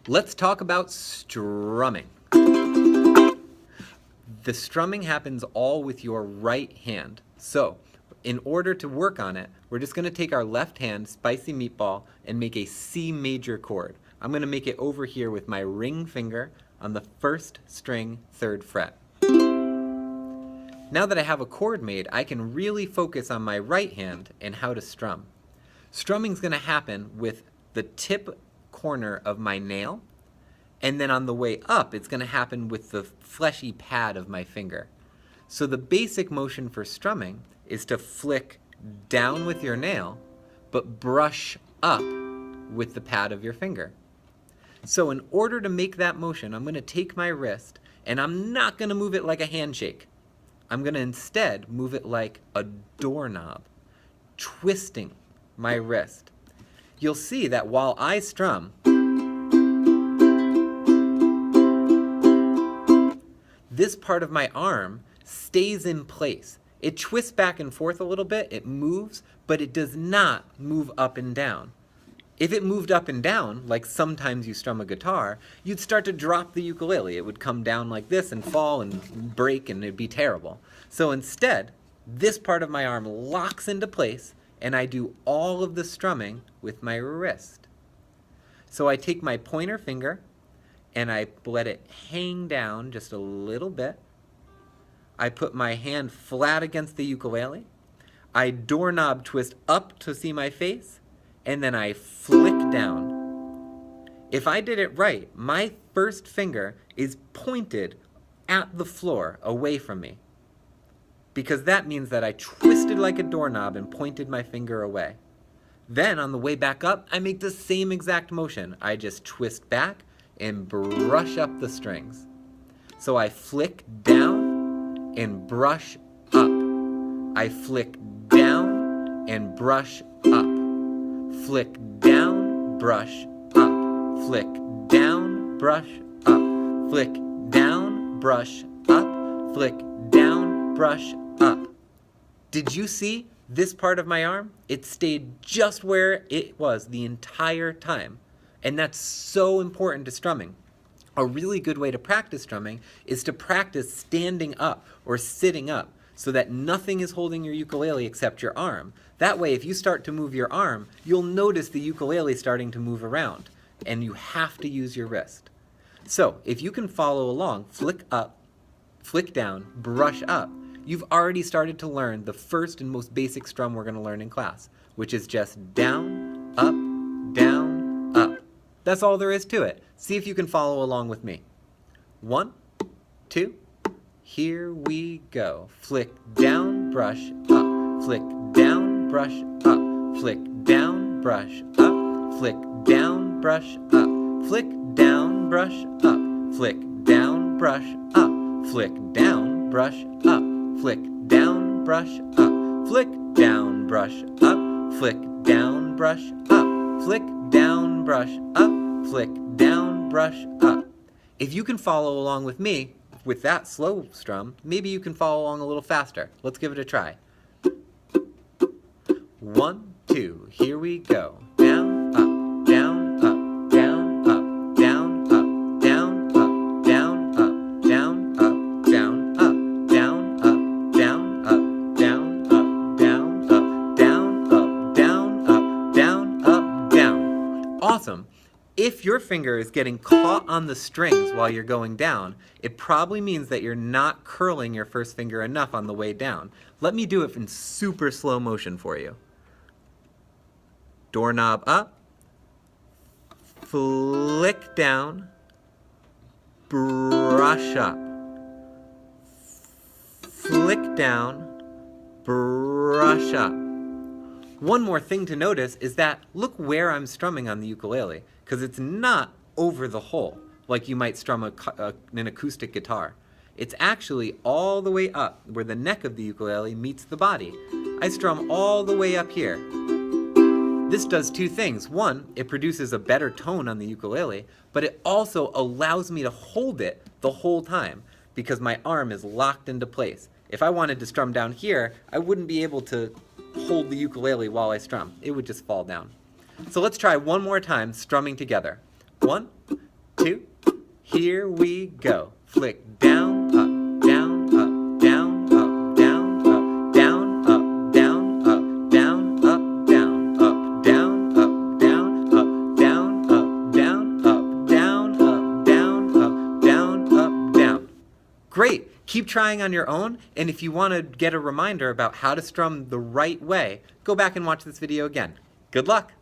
Let's talk about strumming. The strumming happens all with your right hand. So, in order to work on it, we're just going to take our left hand, spicy meatball, and make a C major chord. I'm going to make it over here with my ring finger on the first string, 3rd fret. Now that I have a chord made, I can really focus on my right hand and how to strum. Strumming is going to happen with the tip corner of my nail, and then on the way up, it's going to happen with the fleshy pad of my finger. So the basic motion for strumming is to flick down with your nail, but brush up with the pad of your finger. So in order to make that motion, I'm going to take my wrist, and I'm not going to move it like a handshake. I'm going to instead move it like a doorknob, twisting my wrist. You'll see that while I strum, this part of my arm stays in place. It twists back and forth a little bit, it moves, but it does not move up and down. If it moved up and down, like sometimes you strum a guitar, you'd start to drop the ukulele. It would come down like this and fall and break, and it'd be terrible. So instead, this part of my arm locks into place, and I do all of the strumming with my wrist. So I take my pointer finger, and I let it hang down just a little bit. I put my hand flat against the ukulele. I doorknob twist up to see my face, and then I flick down. If I did it right, my first finger is pointed at the floor away from me, because that means that I twisted like a doorknob and pointed my finger away. Then on the way back up, I make the same exact motion. I just twist back and brush up the strings. So I flick down and brush up. I flick down and brush up. Flick down, brush up. Flick down, brush up. Flick down, brush up. Flick down, brush up. Did you see this part of my arm? It stayed just where it was the entire time. And that's so important to strumming. A really good way to practice strumming is to practice standing up or sitting up so that nothing is holding your ukulele except your arm. That way, if you start to move your arm, you'll notice the ukulele starting to move around, and you have to use your wrist. So, if you can follow along, flick up, flick down, brush up, you've already started to learn the first and most basic strum we're going to learn in class, which is just down, up, down, up. That's all there is to it. See if you can follow along with me. 1, 2, here we go. Flick down, brush up. Flick down, brush up. Flick down, brush up. Flick down, brush up. Flick down, brush up. Flick down, brush up. Flick down, brush up. Flick down, brush up. Flick down, brush up. Flick down, brush up. Flick down, brush up. Flick down, brush up. If you can follow along with me with that slow strum, maybe you can follow along a little faster. Let's give it a try. 1, 2, here we go. Down, up, down, up, down, up, down, up, down, up, down, up, down, up, down, up, down, up, down, up, down, up, down, up, down, up, down, up, down, up, down. Awesome. If your finger is getting caught on the strings while you're going down, it probably means that you're not curling your first finger enough on the way down. Let me do it in super slow motion for you. Doorknob up, flick down, brush up, flick down, brush up. One more thing to notice is that look where I'm strumming on the ukulele, because it's not over the hole like you might strum an acoustic guitar. It's actually all the way up where the neck of the ukulele meets the body. I strum all the way up here. This does two things. One, it produces a better tone on the ukulele, but it also allows me to hold it the whole time because my arm is locked into place. If I wanted to strum down here, I wouldn't be able to hold the ukulele while I strum. It would just fall down. So let's try one more time strumming together. 1, 2. Here we go. Flick down, up, down, up, down, up, down, up, down, up, down, up, down, up, down, up, down, up, down, up, down, up, down, up, down, up, down, up, down, up, down. Great! Keep trying on your own, and if you want to get a reminder about how to strum the right way, go back and watch this video again. Good luck!